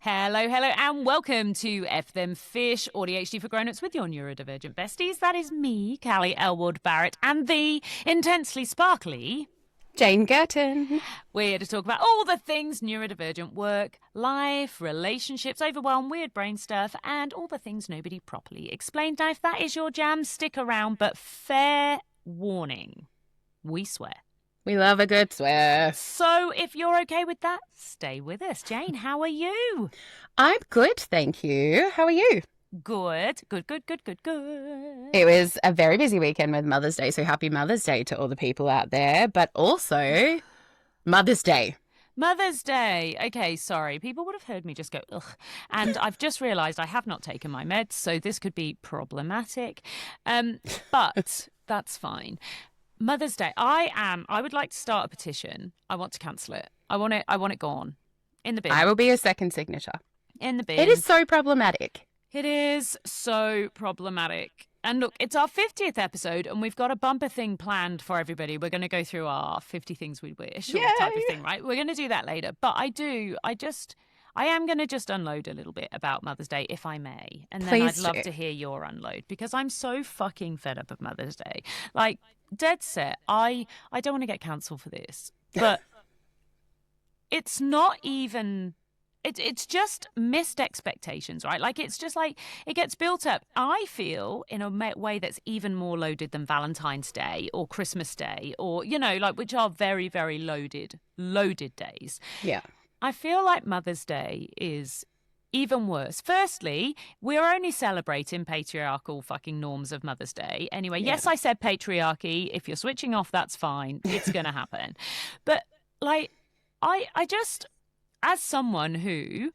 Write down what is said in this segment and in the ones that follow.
Hello, and welcome to F Them Fish, AuDHD for Grownups with your neurodivergent besties. That is me, Callie Elward-Barrett, and the intensely sparkly Jayne Gurton. We're here to talk about all the things neurodivergent: work, life, relationships, overwhelm, weird brain stuff, and all the things nobody properly explained. Now, if that is your jam, stick around, but fair warning, we swear. We love a good swear. So if you're okay with that, stay with us. Jayne, how are you? I'm good, thank you. How are you? Good. It was a very busy weekend with Mother's Day, so happy Mother's Day to all the people out there, but also Mother's Day. Mother's Day. Okay, sorry. People would have heard me just go, ugh. And I've just realised I have not taken my meds, so this could be problematic. But that's fine. Mother's Day. I would like to start a petition. I want to cancel it. I want it gone. In the bin. I will be a second signature. In the bin. It is so problematic. It is so problematic. And look, it's our 50th episode, and we've got a bumper thing planned for everybody. We're going to go through our 50 things we wish, or type of thing, right? We're going to do that later. But I am going to just unload a little bit about Mother's Day, if I may. And then I'd love to hear your unload, because I'm so fucking fed up of Mother's Day. Like, dead set, I don't want to get cancelled for this. But it's not even... It's just missed expectations, right? Like, it's just like it gets built up, I feel, in a way that's even more loaded than Valentine's Day or Christmas Day, or, you know, like, which are very, very loaded days. Yeah. I feel like Mother's Day is even worse. Firstly, we're only celebrating patriarchal fucking norms of Mother's Day. Anyway, yes, I said patriarchy. If you're switching off, that's fine. It's going to happen. But, like, I just... As someone who,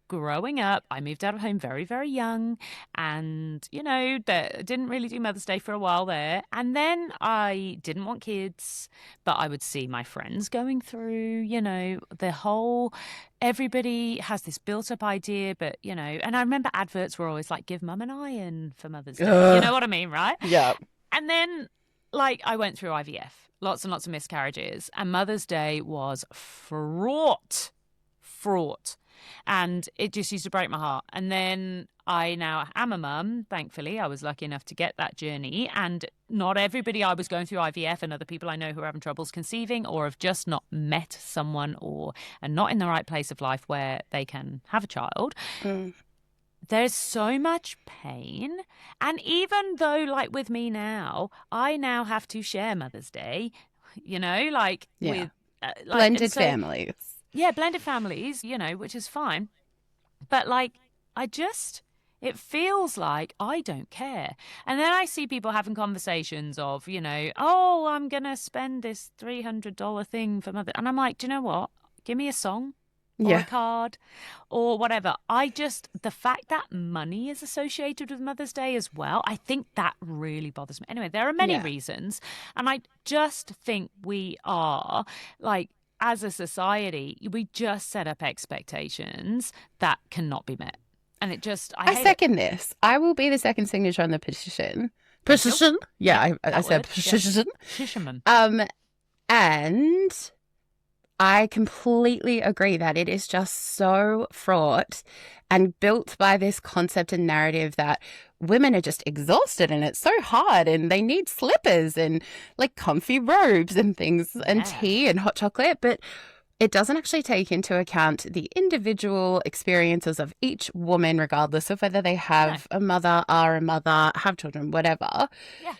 growing up, I moved out of home very, very young, and, you know, didn't really do Mother's Day for a while there. And then I didn't want kids, but I would see my friends going through, you know, the whole, everybody has this built-up idea, but, you know, and I remember adverts were always like, give mum an iron for Mother's Day. You know what I mean, right? Yeah. And then, like, I went through IVF, lots and lots of miscarriages, and Mother's Day was fraught. And it just used to break my heart. And then I now am a mum. Thankfully, I was lucky enough to get that journey. And not everybody I was going through IVF, and other people I know who are having troubles conceiving or have just not met someone or are not in the right place of life where they can have a child. There's so much pain. And even though, like, with me now, I now have to share Mother's Day, you know, like with blended families. Yeah, blended families, you know, which is fine. But, like, it feels like I don't care. And then I see people having conversations of, you know, oh, I'm going to spend this $300 thing for Mother. And I'm like, do you know what? Give me a song or a card or whatever. The fact that money is associated with Mother's Day as well, I think that really bothers me. Anyway, there are many reasons. And I just think we are, like, as a society, we just set up expectations that cannot be met. And it just... I second this. I will be the second signature on the petition. Petition? Yeah, I said petition. Petition. And I completely agree that it is just so fraught and built by this concept and narrative that women are just exhausted and it's so hard and they need slippers and, like, comfy robes and things and tea and hot chocolate. But it doesn't actually take into account the individual experiences of each woman, regardless of whether they have a mother, are a mother, have children, whatever. Yeah.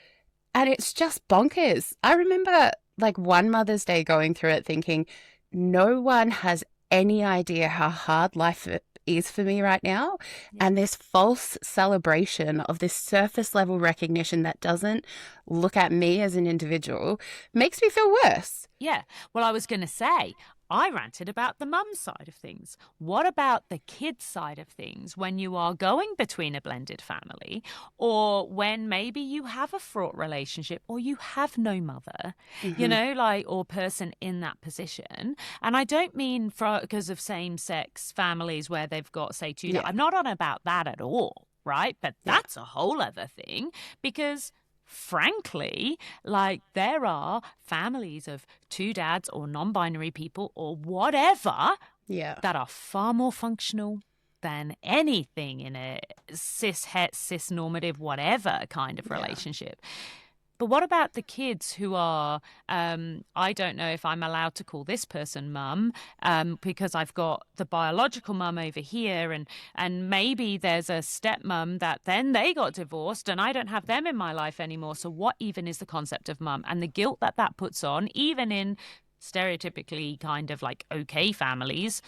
And it's just bonkers. I remember, like, one Mother's Day going through it thinking, no one has any idea how hard life is for me right now. And this false celebration of this surface level recognition that doesn't look at me as an individual makes me feel worse. Yeah. Well, I was going to say, I ranted about the mum side of things. What about the kid side of things when you are going between a blended family, or when maybe you have a fraught relationship or you have no mother, you know, like, or person in that position? And I don't mean because of same-sex families where they've got, say, two. I'm not on about that at all, right? But that's a whole other thing, because frankly, like, there are families of two dads or non-binary people or whatever that are far more functional than anything in a cis-het, cis-normative, whatever kind of relationship. But what about the kids who are, I don't know if I'm allowed to call this person mum, because I've got the biological mum over here, and maybe there's a stepmum that then they got divorced and I don't have them in my life anymore. So what even is the concept of mum? And the guilt that that puts on, even in stereotypically kind of like okay families,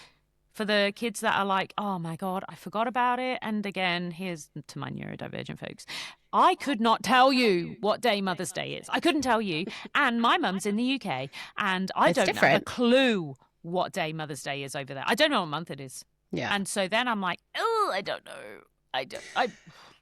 for the kids that are like, oh my God, I forgot about it. And again, here's to my neurodivergent folks. I could not tell you what day Mother's Day is. I couldn't tell you. And my mum's in the UK and I don't have a clue what day Mother's Day is over there. I don't know what month it is. Yeah. And so then I'm like, oh, I don't know.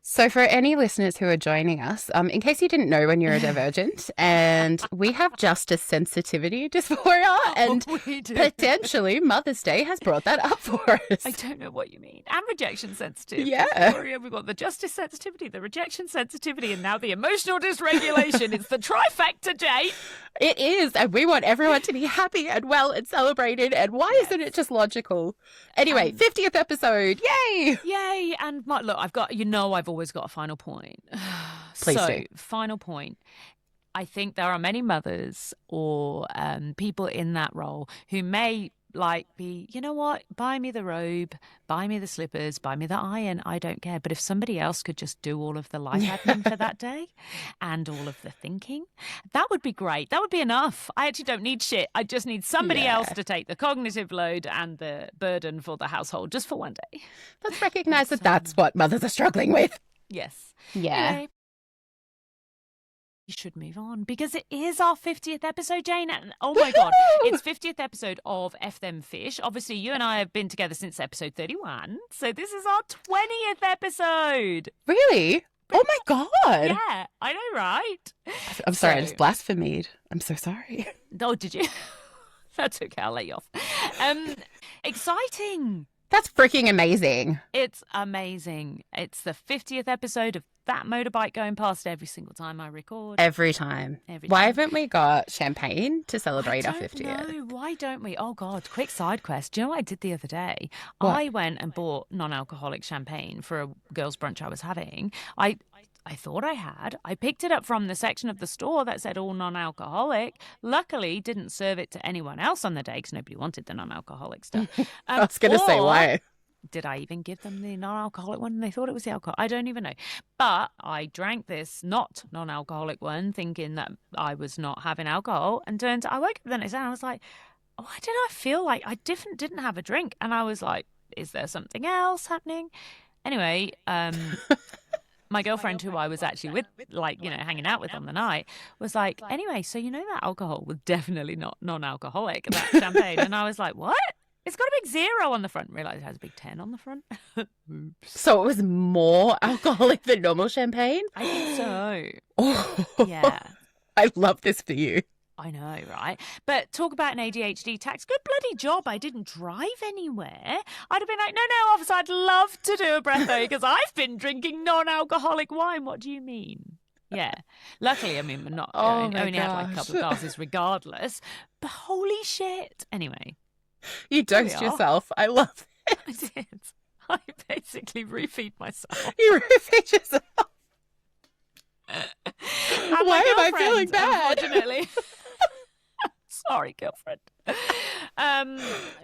So for any listeners who are joining us, in case you didn't know, we're neurodivergent and we have justice sensitivity dysphoria, and potentially Mother's Day has brought that up for us. I don't know what you mean. And rejection sensitive. Yeah. Dysphoria. We've got the justice sensitivity, the rejection sensitivity, and now the emotional dysregulation. It's the trifecta, Jayne. It is. And we want everyone to be happy and well and celebrated. And why isn't it just logical? Anyway, 50th episode. Yay. Yay. And look, I've always got a final point. Please do. Final point. I think there are many mothers or people in that role who may be, you know what, buy me the robe, buy me the slippers, buy me the iron, I don't care. But if somebody else could just do all of the life admin for that day and all of the thinking, that would be great. That would be enough. I actually don't need shit. I just need somebody else to take the cognitive load and the burden for the household just for one day. Let's recognise that that's what mothers are struggling with. Yes. Yeah. Anyway, we should move on because it is our 50th episode, Jayne. And oh my God, it's 50th episode of F Them Fish. Obviously, you and I have been together since episode 31. So this is our 20th episode. Really? Oh my God. Yeah, I know, right? I'm sorry, I just blasphemed. I'm so sorry. Oh, did you? That's okay, I'll let you off. Exciting. That's freaking amazing. It's amazing. It's the 50th episode of that motorbike going past every single time I record. Every time. Why haven't we got champagne to celebrate our 50th? No, why don't we? Oh, God, quick side quest. Do you know what I did the other day? What? I went and bought non-alcoholic champagne for a girls' brunch I was having. I thought I had. I picked it up from the section of the store that said all non-alcoholic. Luckily, didn't serve it to anyone else on the day because nobody wanted the non-alcoholic stuff. I was going to say, why? Did I even give them the non-alcoholic one? And they thought it was the alcohol. I don't even know. But I drank this not non-alcoholic one thinking that I was not having alcohol. And I woke up the next day and I was like, why did I feel like I didn't have a drink? And I was like, is there something else happening? Anyway, my girlfriend, who I was actually with, hanging out with on the night, was like, anyway, so you know that alcohol was definitely not non-alcoholic, that champagne. And I was like, what? It's got a big 0 on the front. Realised it has a big 10 on the front. So it was more alcoholic than normal champagne? I think so. Oh. Yeah. I love this for you. I know, right? But talk about an ADHD tax. Good bloody job I didn't drive anywhere. I'd have been like, no, officer, I'd love to do a breatho because I've been drinking non-alcoholic wine. What do you mean? Yeah. Luckily, I mean, we're not only had like a couple of glasses regardless. But holy shit. Anyway. You dosed yourself. I love it. I did. I basically refeed myself. You refeed yourself. Why am I feeling bad? Unfortunately. Sorry, girlfriend.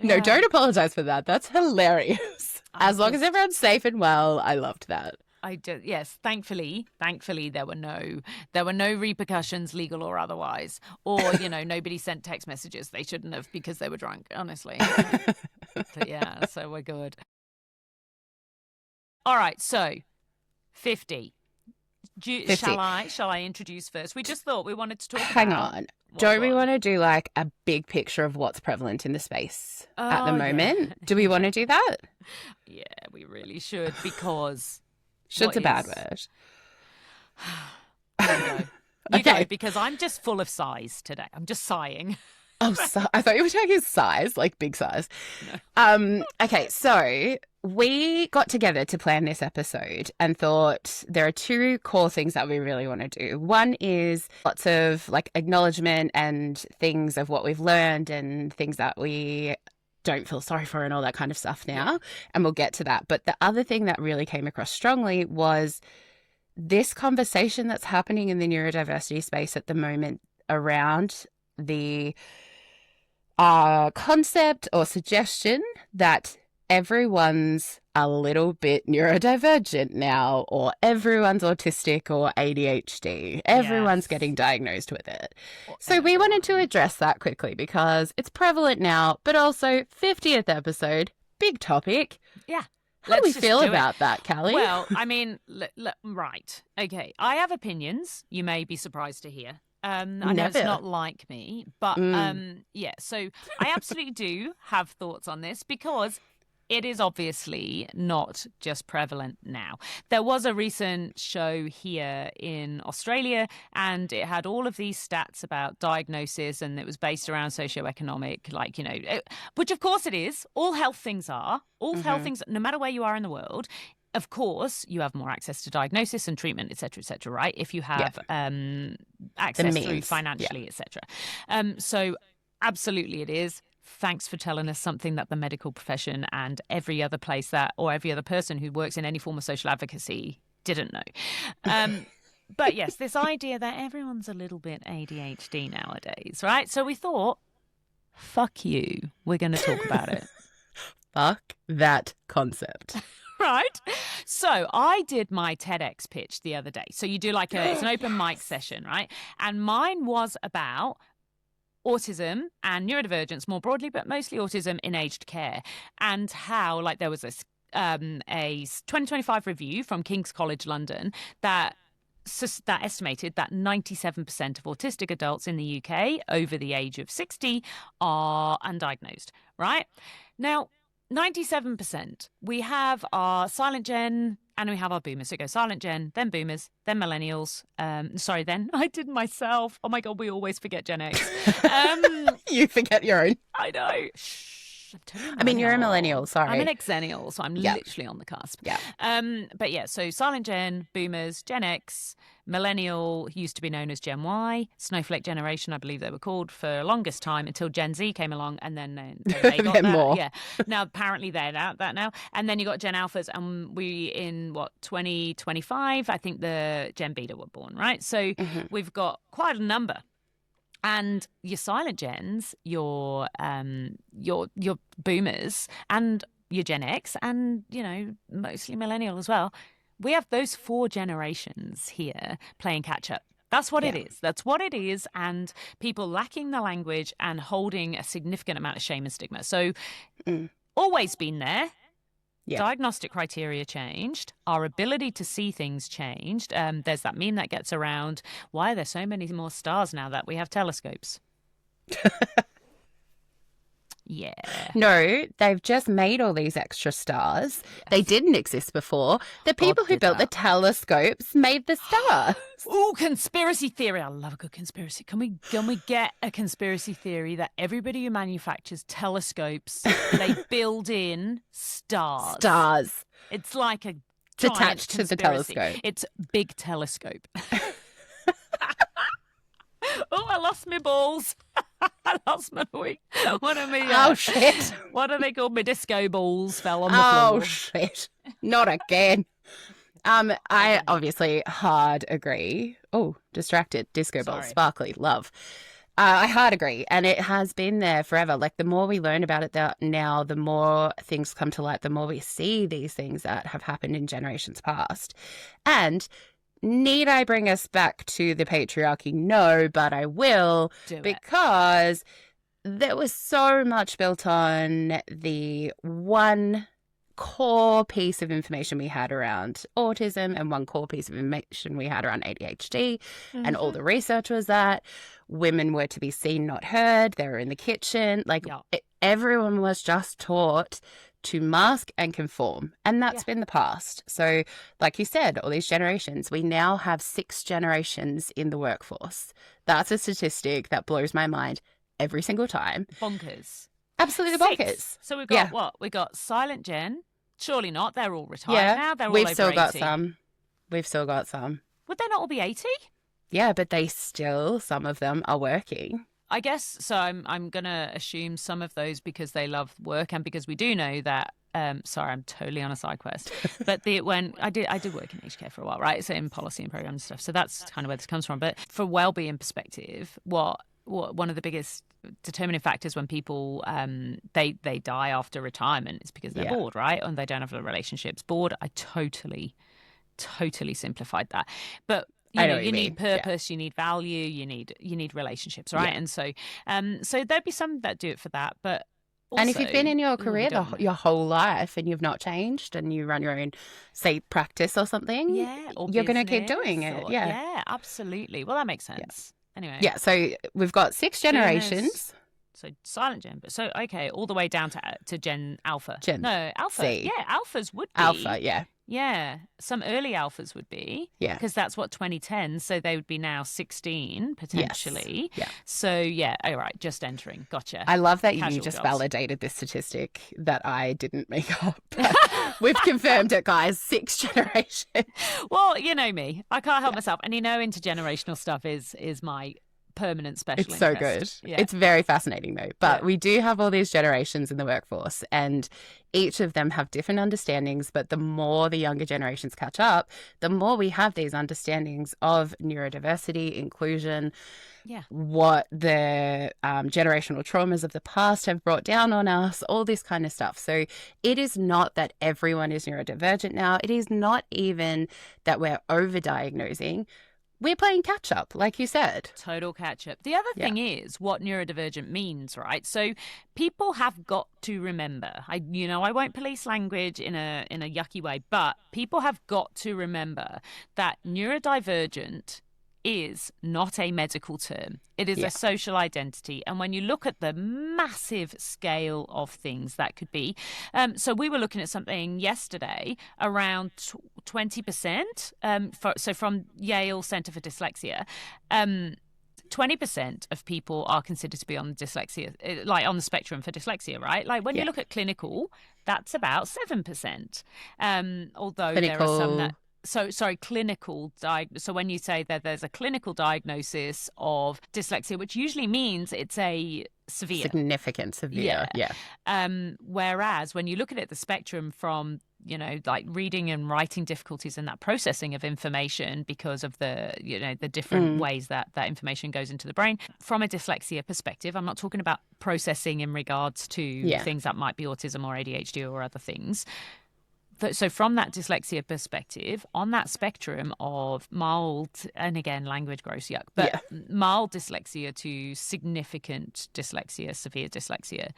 No, don't apologize for that. That's hilarious. As long as everyone's safe and well, I loved that. I did. Yes, thankfully, there were no repercussions, legal or otherwise, or nobody sent text messages they shouldn't have because they were drunk. Honestly, but yeah, so we're good. All right, so 50. 50. Shall I introduce first? We just thought we wanted to talk Hang on. Don't we want to do like a big picture of what's prevalent in the space at the moment? Yeah. Do we want to do that? Yeah, we really should because... Should's a bad word. You go, because I'm just full of sighs today. I'm just sighing. Oh, I thought you were talking size, like big size. No. Okay, so we got together to plan this episode and thought there are 2 core things that we really want to do. One is lots of like acknowledgement and things of what we've learned and things that we don't feel sorry for and all that kind of stuff now. And we'll get to that. But the other thing that really came across strongly was this conversation that's happening in the neurodiversity space at the moment around the concept or suggestion that everyone's a little bit neurodivergent now, or everyone's autistic or ADHD. Everyone's getting diagnosed with it. So we wanted to address that quickly because it's prevalent now, but also 50th episode, big topic. Yeah. How do we feel about that, Callie? Well, I mean, right. Okay. I have opinions. You may be surprised to hear. I know it's not like me, but yeah. So I absolutely do have thoughts on this because it is obviously not just prevalent now. There was a recent show here in Australia and it had all of these stats about diagnosis and it was based around socioeconomic, like, you know, which of course it is. All health things are. All health things, no matter where you are in the world. Of course, you have more access to diagnosis and treatment, et cetera, right? If you have access through financially, et cetera. So absolutely it is. Thanks for telling us something that the medical profession and every other place that, or every other person who works in any form of social advocacy didn't know. But yes, this idea that everyone's a little bit ADHD nowadays, right? So we thought, fuck you, we're going to talk about it. Fuck that concept. Right. So I did my TEDx pitch the other day. So you do like it's an open mic session, right? And mine was about autism and neurodivergence more broadly, but mostly autism in aged care, and how like there was this a 2025 review from King's College London that estimated that 97% of autistic adults in the UK over the age of 60 are undiagnosed, right? Now, 97%. We have our silent gen and we have our boomers. So it goes silent gen, then boomers, then millennials. Then I did myself. Oh my God, we always forget Gen X. You forget your own. I know. Shh. I mean, you're a millennial, sorry. I'm an ex-zennial, so I'm literally on the cusp. Yeah. But yeah, so silent gen, boomers, Gen X, millennial used to be known as Gen Y, snowflake generation, I believe they were called for the longest time until Gen Z came along, and then they got that. More. Yeah. Now apparently they're out that now, and then you got Gen Alphas, and we in 2025, I think the Gen Beta were born, right? So we've got quite a number. And your silent gens, your boomers, and your Gen X, and, you know, mostly millennial as well. We have those 4 generations here playing catch up. That's what it is. That's what it is. And people lacking the language and holding a significant amount of shame and stigma. So always been there. Yeah. Diagnostic criteria changed. Our ability to see things changed. There's that meme that gets around. Why are there so many more stars now that we have telescopes? Yeah. No, they've just made all these extra stars. Yes. They didn't exist before. The people who built the telescopes made the stars. Ooh, conspiracy theory. I love a good conspiracy. Can we get a conspiracy theory that everybody who manufactures telescopes, they build in stars? Stars. It's like a it's attached to the telescope. It's big telescope. Oh, I lost my balls. I lost my week. One of me. Oh, shit. What are they called? My disco balls fell on the floor. Oh, shit. Not again. I obviously hard agree. Oh, distracted. Disco balls. Sparkly. Love. I hard agree. And it has been there forever. Like, the more we learn about it now, the more things come to light, the more we see these things that have happened in generations past. And need I bring us back to the patriarchy? No, but I will, because there was so much built on the one core piece of information we had around autism and one core piece of information we had around ADHD, and all the research was that women were to be seen, not heard. They were in the kitchen. Like, everyone was just taught to mask and conform. And that's been the past. So like you said, all these generations, we now have 6 generations in the workforce. That's a statistic that blows my mind every single time. Bonkers. Absolutely bonkers. So we've got what? We've got silent gen. Surely not. They're all retired now. They're all over 80. We've still got some. We've still got some. Would they not all be 80? Yeah, but some of them are working. I guess so. I'm gonna assume some of those because they love work and because we do know that. Sorry, I'm totally on a side quest. But when I did work in aged care for a while, right? So in policy and program and stuff. So that's kind of where this comes from. But for well-being perspective, what one of the biggest determining factors when people they die after retirement is because they're bored, right? And they don't have the relationships. Bored. I totally simplified that. But you know, you need purpose, you need value, you need relationships, right? And so there'd be some that do it for that, but also, and if you've been in your career your whole life and you've not changed and you run your own, say, practice or something, you're going to keep doing it. Yeah, absolutely. Well, that makes sense. Anyway. Yeah, so we've got 6 generations. So silent gen, but so okay, all the way down to Gen Alpha. No, Alpha. C. Yeah, Alphas would be. Alpha, yeah. Yeah, some early alphas would be. Yeah. Because that's what 2010, so they would be now 16 potentially. Yes. Yeah. So yeah, all right, just entering. Gotcha. I love that you just validated this statistic that I didn't make up. We've confirmed it, guys. 6 generations. Well, you know me. I can't help myself. And you know intergenerational stuff is my permanent special interest. So good. Yeah. It's very fascinating though. But we do have all these generations in the workforce and each of them have different understandings, but the more the younger generations catch up, the more we have these understandings of neurodiversity, inclusion, what the generational traumas of the past have brought down on us, all this kind of stuff. So it is not that everyone is neurodivergent now. It is not even that we're overdiagnosing. We're playing catch up, like you said. Total catch up. The other thing is what neurodivergent means, right? So people have got to remember. I won't police language in a yucky way, but people have got to remember that neurodivergent is not a medical term. It is a social identity. And when you look at the massive scale of things that could be, so we were looking at something yesterday around 20%. So from Yale Centre for Dyslexia, 20% of people are considered to be on dyslexia, like on the spectrum for dyslexia, right? Like when you look at clinical, that's about 7%. Although there are some that. So when you say that there's a clinical diagnosis of dyslexia, which usually means it's a significant severe. Whereas when you look at it, the spectrum from, like reading and writing difficulties and that processing of information because of the, the different ways that information goes into the brain. From a dyslexia perspective, I'm not talking about processing in regards to things that might be autism or ADHD or other things. So from that dyslexia perspective, on that spectrum of mild, and again, language gross yuck, but mild dyslexia to significant dyslexia, severe dyslexia,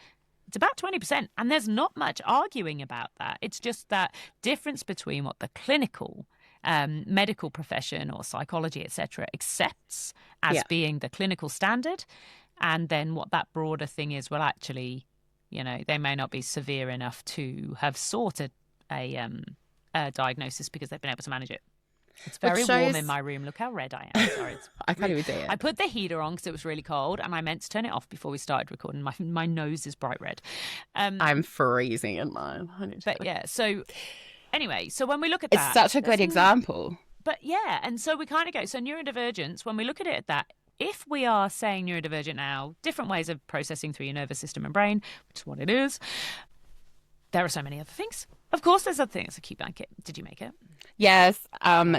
it's about 20%. And there's not much arguing about that. It's just that difference between what the clinical medical profession or psychology, etc., accepts as being the clinical standard, and then what that broader thing is, well, actually, they may not be severe enough to have sought a diagnosis because they've been able to manage it. It's very warm in my room. Look how red I am. Sorry, I can't even see it. I put the heater on because it was really cold and I meant to turn it off before we started recording. My nose is bright red. I'm freezing in mine. So anyway, so when we look at that, it's such a good example. But and so we kind of go, so neurodivergence, when we look at it at that, if we are saying neurodivergent now, different ways of processing through your nervous system and brain, which is what it is, there are so many other things. Of course, there's other things. A cute blanket. Did you make it? Yes.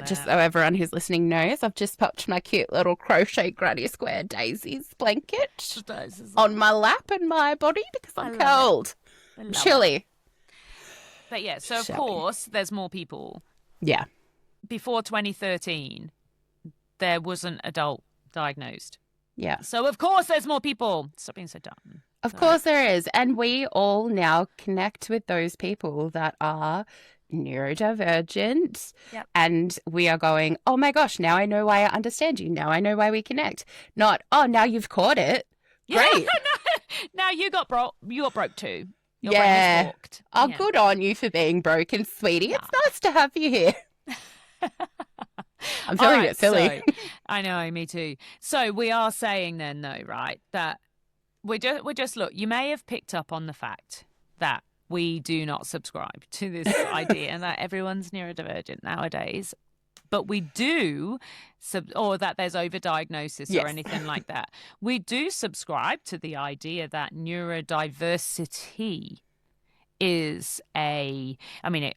Just so everyone who's listening knows, I've just popped my cute little crochet granny square daisies blanket on my lap and my body because I'm cold. I'm chilly. But so of course, there's more people. Yeah. Before 2013, there wasn't adult diagnosed. Yeah. So of course, there's more people. Stop being so dumb. Of course there is. And we all now connect with those people that are neurodivergent. Yep. And we are going, oh my gosh, now I know why I understand you. Now I know why we connect. Not, oh, now you've caught it. Great. Now you got broke too. Your brain is walked. Oh, good on you for being broken, sweetie. It's nice to have you here. I'm feeling a bit silly. I know, me too. So we are saying then, though, right, that we just look, you may have picked up on the fact that we do not subscribe to this idea and that everyone's neurodivergent nowadays. but we do, or that there's overdiagnosis or anything like that. We do subscribe to the idea that neurodiversity is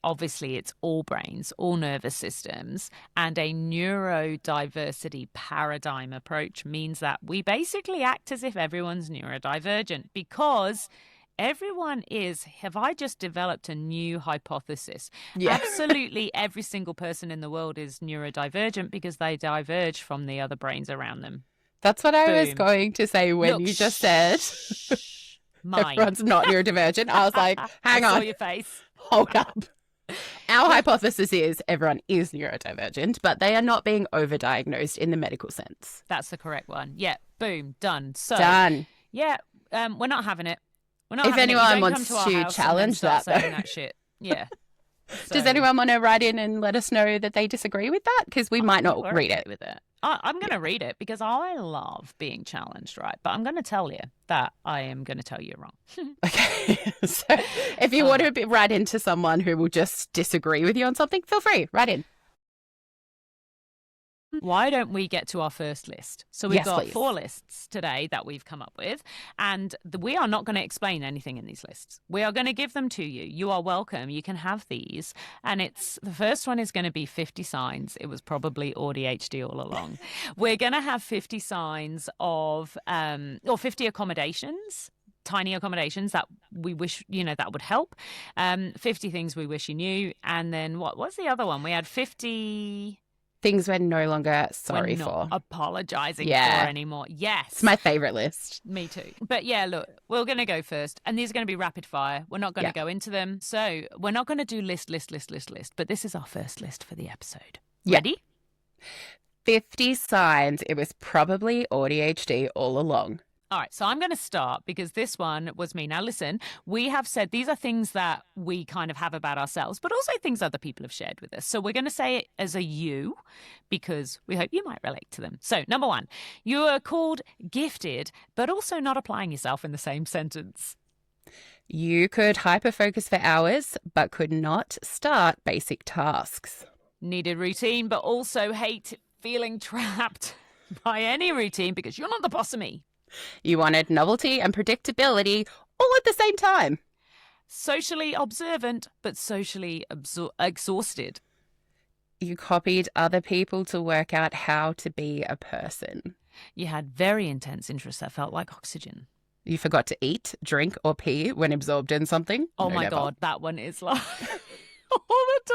obviously it's all brains, all nervous systems, and a neurodiversity paradigm approach means that we basically act as if everyone's neurodivergent because everyone is. Have I just developed a new hypothesis? Yeah. Absolutely every single person in the world is neurodivergent because they diverge from the other brains around them. That's what I was going to say when you just said everyone's not neurodivergent. I was like, hang on. I saw your face. Hold up. Our hypothesis is everyone is neurodivergent, but they are not being overdiagnosed in the medical sense. That's the correct one. Yeah. Boom. Done. So done. Yeah. We're not having it. We're not if having anyone it. wants to challenge that, saying that shit. Yeah. So. Does anyone want to write in and let us know that they disagree with that? Because we might not read it. With it. I'm going to read it because I love being challenged, right? But I'm going to tell you that I am going to tell you wrong. Okay. So if you want to write into someone who will just disagree with you on something, feel free. Write in. Why don't we get to our first list? So we've got 4 lists today that we've come up with, and we are not going to explain anything in these lists. We are going to give them to you. You are welcome. You can have these. And the first one is going to be 50 signs. It was probably AuDHD all along. We're going to have 50 signs of, or 50 accommodations. Tiny accommodations that we wish, that would help. 50 things we wish you knew. And then what's the other one? We had 50... things we're no longer sorry for. Apologizing for anymore. Yes. It's my favorite list. Me too. But yeah, look, we're going to go first. And these are going to be rapid fire. We're not going to go into them. So we're not going to do list. But this is our first list for the episode. Ready? 50 signs it was probably AuDHD all along. All right, so I'm going to start because this one was me. Now, listen, we have said these are things that we kind of have about ourselves, but also things other people have shared with us. So we're going to say it as a you because we hope you might relate to them. So, number 1, you are called gifted, but also not applying yourself in the same sentence. You could hyperfocus for hours, but could not start basic tasks. Needed routine, but also hate feeling trapped by any routine because you're not the boss of me. You wanted novelty and predictability all at the same time. Socially observant, but socially exhausted. You copied other people to work out how to be a person. You had very intense interests that felt like oxygen. You forgot to eat, drink, or pee when absorbed in something. Oh, my God, that one is like all the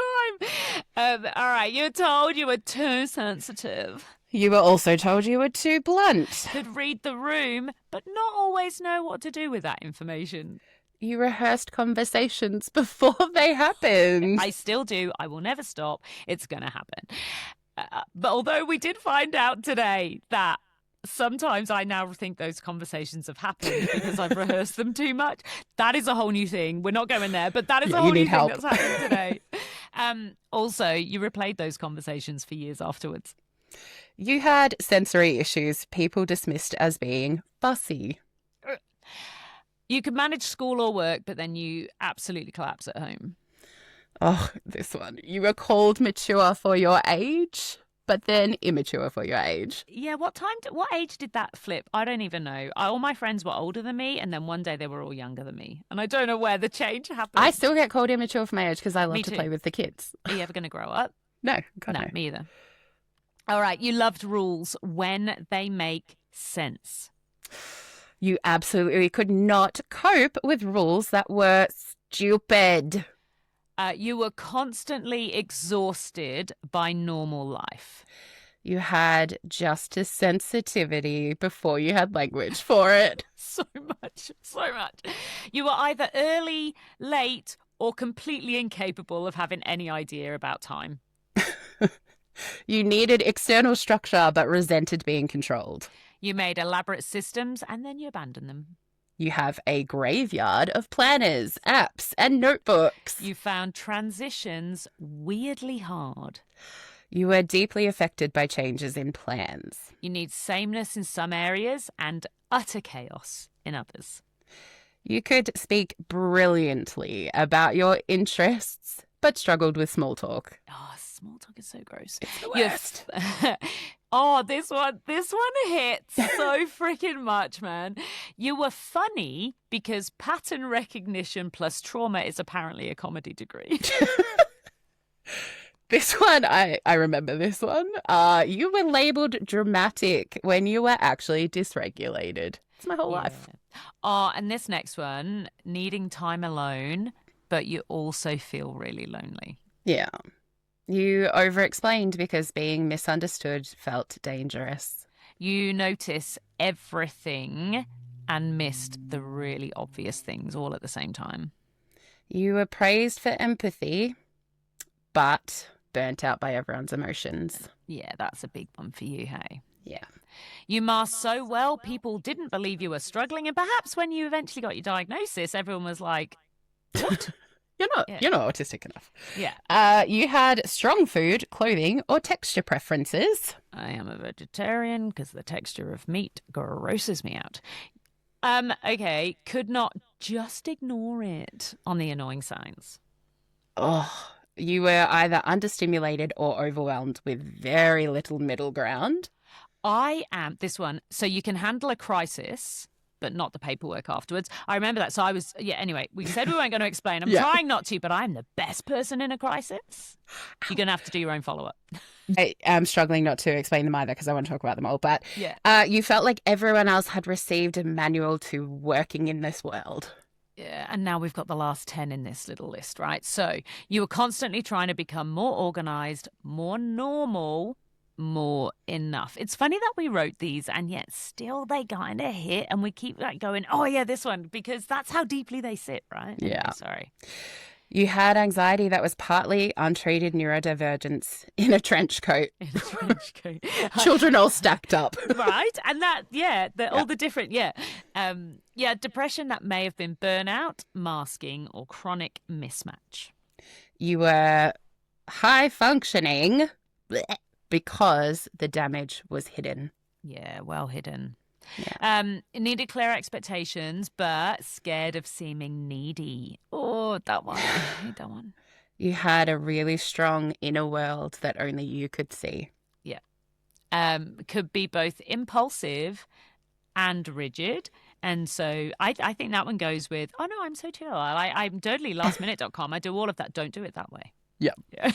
time. All right, you're told you were too sensitive. You were also told you were too blunt. Could read the room, but not always know what to do with that information. You rehearsed conversations before they happened. I still do. I will never stop. It's going to happen. But although we did find out today that sometimes I now think those conversations have happened because I've rehearsed them too much. That is a whole new thing. We're not going there, but that is a whole new thing that's happened today. Also, you replayed those conversations for years afterwards. You had sensory issues people dismissed as being fussy. You could manage school or work, but then you absolutely collapse at home. Oh, this one. You were called mature for your age, but then immature for your age. Yeah, what age did that flip? I don't even know. All my friends were older than me, and then one day they were all younger than me. And I don't know where the change happened. I still get called immature for my age because I love to play with the kids. Are you ever going to grow up? No, God, no, me either. All right, you loved rules when they make sense. You absolutely could not cope with rules that were stupid. You were constantly exhausted by normal life. You had justice sensitivity before you had language for it. So much. You were either early, late, or completely incapable of having any idea about time. You needed external structure but resented being controlled. You made elaborate systems and then you abandoned them. You have a graveyard of planners, apps, and notebooks. You found transitions weirdly hard. You were deeply affected by changes in plans. You need sameness in some areas and utter chaos in others. You could speak brilliantly about your interests, but struggled with small talk. Oh, small talk is so gross. It's the worst. Oh, this one hits so freaking much, man. You were funny because pattern recognition plus trauma is apparently a comedy degree. This one, I remember this one. You were labelled dramatic when you were actually dysregulated. It's my whole life. Oh, and this next one, needing time alone, but you also feel really lonely. Yeah. You over-explained because being misunderstood felt dangerous. You notice everything and missed the really obvious things all at the same time. You were praised for empathy, but burnt out by everyone's emotions. Yeah, that's a big one for you, hey? Yeah. You masked so well, people didn't believe you were struggling, and perhaps when you eventually got your diagnosis, everyone was like, what? You're not autistic enough. Yeah. You had strong food, clothing, or texture preferences. I am a vegetarian because the texture of meat grosses me out. Okay, could not just ignore it on the annoying signs. Oh, you were either understimulated or overwhelmed with very little middle ground. I am this one. So you can handle a crisis, but not the paperwork afterwards. I remember that. So I was, anyway, we said we weren't going to explain. I'm trying not to, but I'm the best person in a crisis. You're going to have to do your own follow-up. I am struggling not to explain them either because I want to talk about them all. But you felt like everyone else had received a manual to working in this world. Yeah, and now we've got the last 10 in this little list, right? So you were constantly trying to become more organised, more normal, more enough. It's funny that we wrote these and yet still they kind of hit and we keep like going, oh yeah, this one, because that's how deeply they sit, right? Yeah. Anyway, sorry. You had anxiety that was partly untreated neurodivergence in a trench coat. In a trench coat. Children all stacked up. Right. And that, all the different, depression that may have been burnout, masking, or chronic mismatch. You were high functioning because the damage was hidden. Yeah, well hidden. Yeah. Needed clear expectations, but scared of seeming needy. Oh, that one. I hate that one. You had a really strong inner world that only you could see. Yeah. Could be both impulsive and rigid. And so I think that one goes with, oh no, I'm so chill. I'm totally lastminute.com. I do all of that. Don't do it that way. Yeah. Yeah.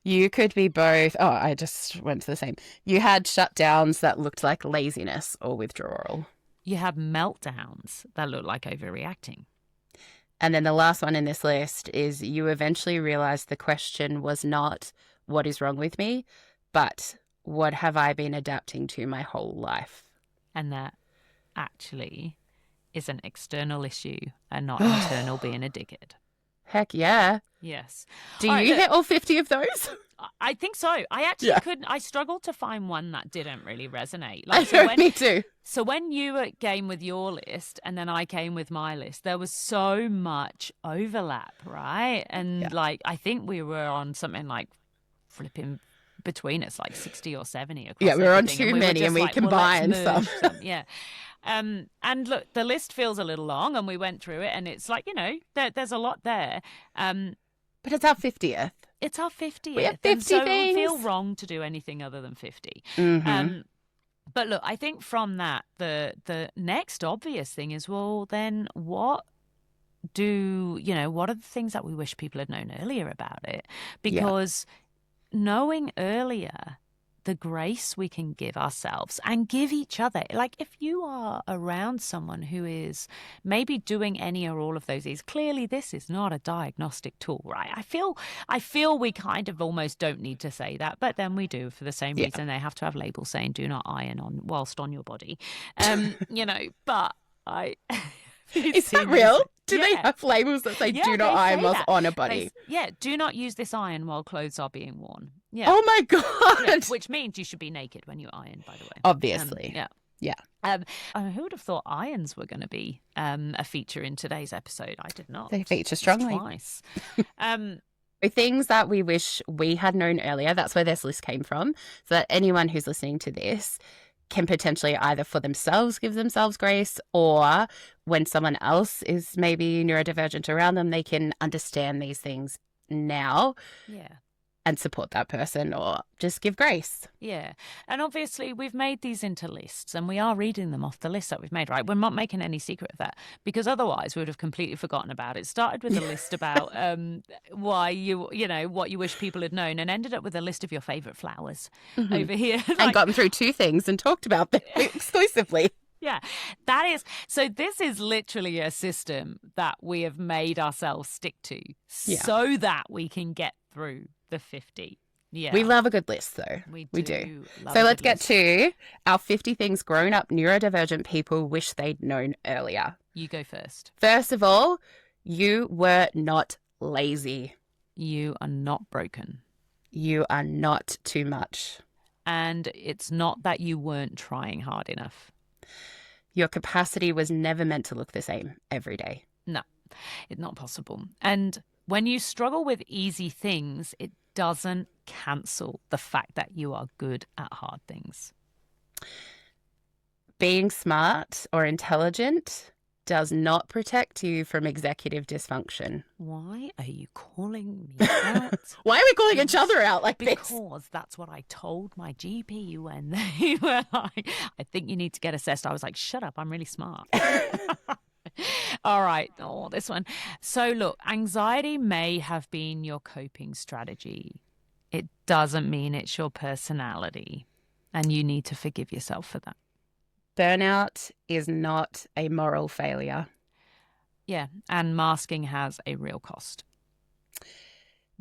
You could be both. Oh, I just went to the same. You had shutdowns that looked like laziness or withdrawal. You had meltdowns that looked like overreacting. And then the last one in this list is you eventually realized the question was not what is wrong with me, but what have I been adapting to my whole life? And that actually is an external issue and not internal being a dickhead. Heck yeah. Yes. Do you hit all 50 of those? I think so. I actually couldn't. I struggled to find one that didn't really resonate. Like, me too. So when you came with your list and then I came with my list, there was so much overlap, right? And I think we were on something like flipping between us, like 60 or 70 across. Yeah, we were on too and many and we combined some. Yeah. And look, the list feels a little long and we went through it and it's like, there's a lot there. But it's our 50th. It's our 50th. We have 50 so things. It would feel wrong to do anything other than 50. Mm-hmm. But look, I think from that, the next obvious thing is, well, then what are the things that we wish people had known earlier about it? Because knowing earlier the grace we can give ourselves and give each other. Like if you are around someone who is maybe doing any or all of those things, clearly this is not a diagnostic tool, right? I feel we kind of almost don't need to say that, but then we do for the same reason they have to have labels saying do not iron on whilst on your body. But I... Is that real? Do they have labels that say do not iron whilst on a body? Do not use this iron while clothes are being worn. Yeah. Oh my God. Which means you should be naked when you iron, by the way. Obviously. Yeah. Who would have thought irons were going to be a feature in today's episode? I did not. They feature strongly. Twice. Things that we wish we had known earlier, that's where this list came from. So that anyone who's listening to this can potentially either for themselves give themselves grace, or when someone else is maybe neurodivergent around them, they can understand these things now. Yeah. and support that person or just give grace. Yeah. And obviously we've made these into lists and we are reading them off the list that we've made, right? We're not making any secret of that because otherwise we would have completely forgotten about it. Started with a list about why what you wish people had known and ended up with a list of your favourite flowers over here. And gotten through 2 things and talked about them exclusively. Yeah, that is. So this is literally a system that we have made ourselves stick to so that we can get through the 50. Yeah. We love a good list, though. We do. So let's get to our 50 things grown-up neurodivergent people wish they'd known earlier. You go first. First of all, you were not lazy. You are not broken. You are not too much. And it's not that you weren't trying hard enough. Your capacity was never meant to look the same every day. No, it's not possible. And when you struggle with easy things, it doesn't cancel the fact that you are good at hard things. Being smart or intelligent does not protect you from executive dysfunction. Why are you calling me out? Why are we calling each other out like this? Because that's what I told my GP when they were like, I think you need to get assessed. I was like, shut up, I'm really smart. All right. Oh, this one. So look, anxiety may have been your coping strategy. It doesn't mean it's your personality. And you need to forgive yourself for that. Burnout is not a moral failure. Yeah, and masking has a real cost.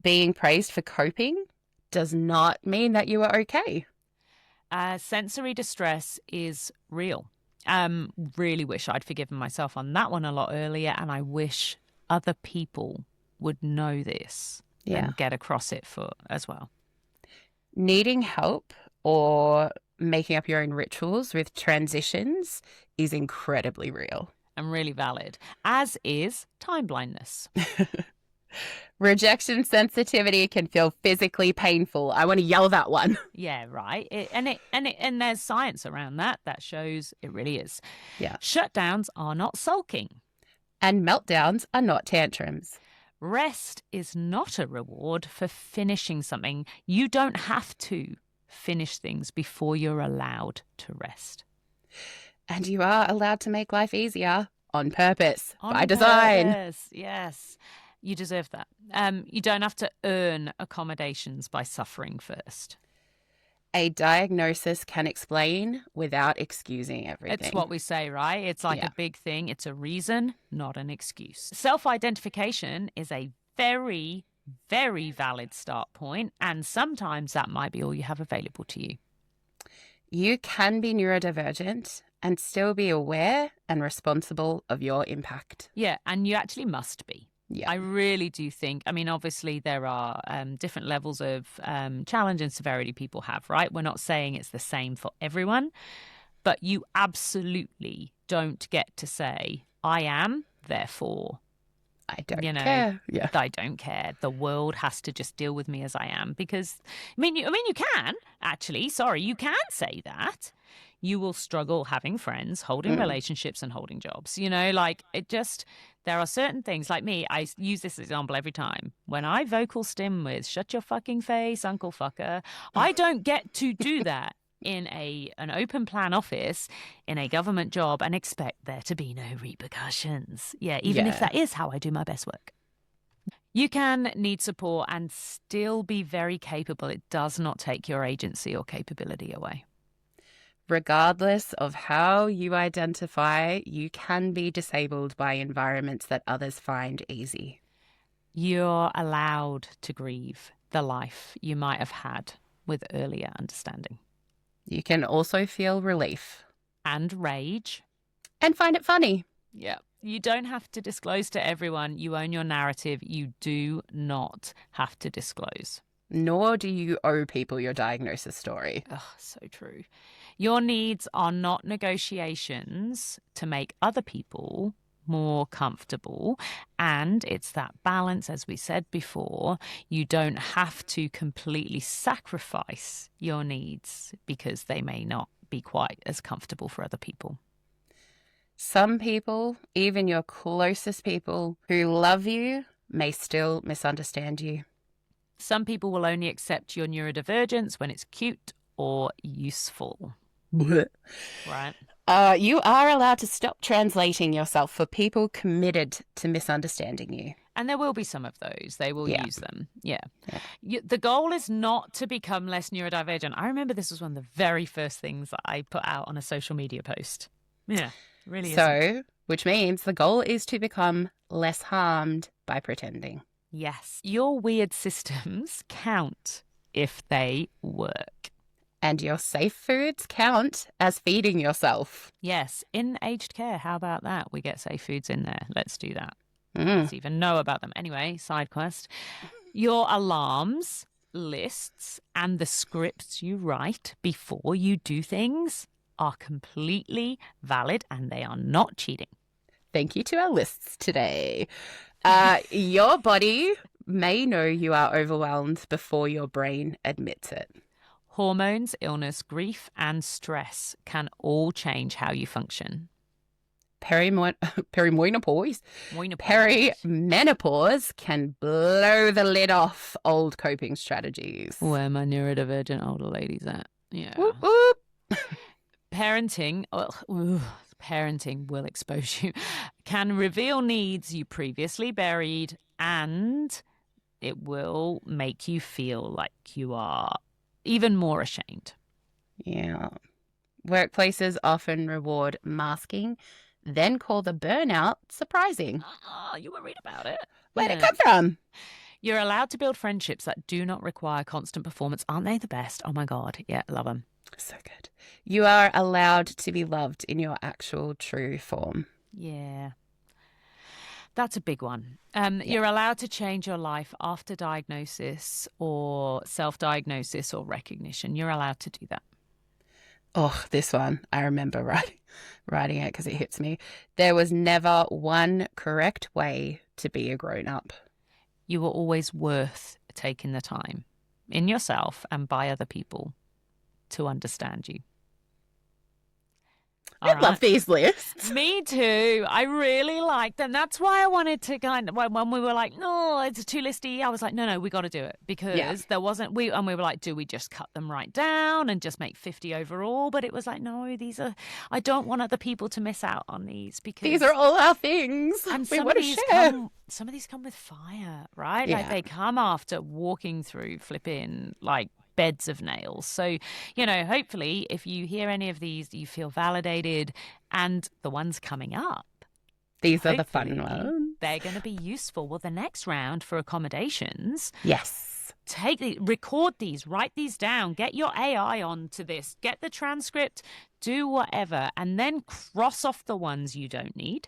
Being praised for coping does not mean that you are okay. Sensory distress is real. Really wish I'd forgiven myself on that one a lot earlier, and I wish other people would know this and get across it as well. Needing help or making up your own rituals with transitions is incredibly real. And really valid, as is time blindness. Rejection sensitivity can feel physically painful. I want to yell that one. Yeah, right. And there's science around that shows it really is. Yeah. Shutdowns are not sulking. And meltdowns are not tantrums. Rest is not a reward for finishing something. You don't have to finish things before you're allowed to rest. And you are allowed to make life easier on purpose, by design. Yes. You deserve that. You don't have to earn accommodations by suffering first. A diagnosis can explain without excusing everything. It's what we say, right? It's like a big thing. It's a reason, not an excuse. Self-identification is a very, very valid start point, and sometimes that might be all you have available to you. You can be neurodivergent and still be aware and responsible of your impact. Yeah, and you actually must be. Yeah. I really do think, obviously there are different levels of challenge and severity people have, right? We're not saying it's the same for everyone, but you absolutely don't get to say, I am, therefore I don't care. Yeah. I don't care. The world has to just deal with me as I am. Because, you can, actually. Sorry, you can say that. You will struggle having friends, holding relationships and holding jobs. There are certain things, like me, I use this example every time. When I vocal stim with, shut your fucking face, uncle fucker, I don't get to do that in an open plan office in a government job and expect there to be no repercussions. Even if that is how I do my best work. You can need support and still be very capable. It does not take your agency or capability away. Regardless of how you identify, you can be disabled by environments that others find easy. You're allowed to grieve the life you might have had with earlier understanding. You can also feel relief. And rage. And find it funny. Yeah. You don't have to disclose to everyone. You own your narrative. You do not have to disclose. Nor do you owe people your diagnosis story. Oh, so true. Your needs are not negotiations to make other people more comfortable. And it's that balance, as we said before. You don't have to completely sacrifice your needs because they may not be quite as comfortable for other people. Some people, even your closest people who love you, may still misunderstand you. Some people will only accept your neurodivergence when it's cute or useful. Right. You are allowed to stop translating yourself for people committed to misunderstanding you. And there will be some of those. They will use them. Yeah. The goal is not to become less neurodivergent. I remember this was one of the very first things that I put out on a social media post. Yeah, really So, which means the goal is to become less harmed by pretending. Yes. Your weird systems count if they work. And your safe foods count as feeding yourself. Yes. In aged care, how about that? We get safe foods in there. Let's do that. Let's even know about them. Anyway, Sidequest. Your alarms, lists, and the scripts you write before you do things are completely valid and they are not cheating. Thank you to our lists today. Your body may know you are overwhelmed before your brain admits it. Hormones, illness, grief, and stress can all change how you function. Perimenopause can blow the lid off old coping strategies. Where my neurodivergent older ladies at? Yeah. Whoop, whoop. Parenting will expose you, can reveal needs you previously buried, and it will make you feel like you are even more ashamed. Yeah. Workplaces often reward masking, then call the burnout surprising. Oh, you were worried about it. Where'd it come from? You're allowed to build friendships that do not require constant performance. Aren't they the best? Oh, my God. Yeah, love them. So good. You are allowed to be loved in your actual true form. Yeah. That's a big one. You're allowed to change your life after diagnosis or self-diagnosis or recognition. You're allowed to do that. Oh, this one. I remember writing it because it hits me. There was never one correct way to be a grown-up. You were always worth taking the time in yourself and by other people to understand you. I love these lists. Me too. I really like them. That's why I wanted to when we were like, no, it's too listy. I was like, no, we got to do it because there wasn't, we were like, do we just cut them right down and just make 50 overall? But it was like, no, I don't want other people to miss out on these because these are all our things. And we want to share. Some of these come with fire, right? Yeah. Like they come after walking through flipping like beds of nails. So, hopefully if you hear any of these, you feel validated, and the ones coming up, these are the fun ones. They're going to be useful. Well, the next round for accommodations. Yes. Record these, write these down, get your AI onto this, get the transcript, do whatever, and then cross off the ones you don't need.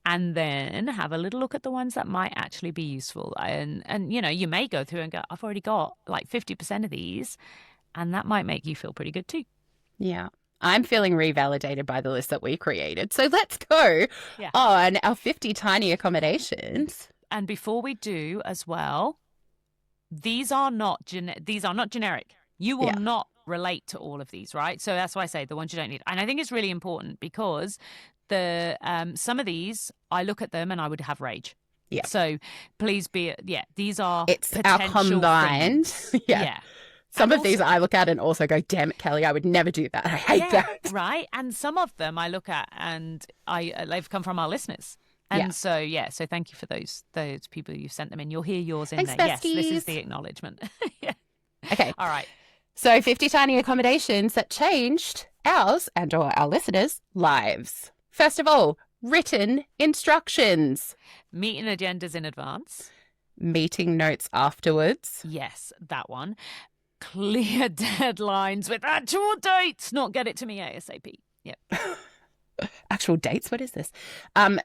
And then have a little look at the ones that might actually be useful. And you may go through and go, I've already got like 50% of these. And that might make you feel pretty good too. Yeah. I'm feeling revalidated by the list that we created. So let's go on our 50 tiny accommodations. And before we do as well, these are not generic. You will not relate to all of these, right? So that's why I say the ones you don't need. And I think it's really important because some of these, I look at them and I would have rage. Yeah. So please these are it's our combined. Yeah. Some of these I look at and also go, damn it, Callie, I would never do that. I hate that. Right. And some of them I look at and they've come from our listeners. And so thank you for those people you've sent them in. You'll hear yours in Thanks, there. besties. Yes, this is the acknowledgement. Yeah. Okay. All right. So 50 tiny accommodations that changed ours and or our listeners' lives. First of all, written instructions. Meeting agendas in advance. Meeting notes afterwards. Yes, that one. Clear deadlines with actual dates. Not get it to me ASAP. Yep. Actual dates? What is this?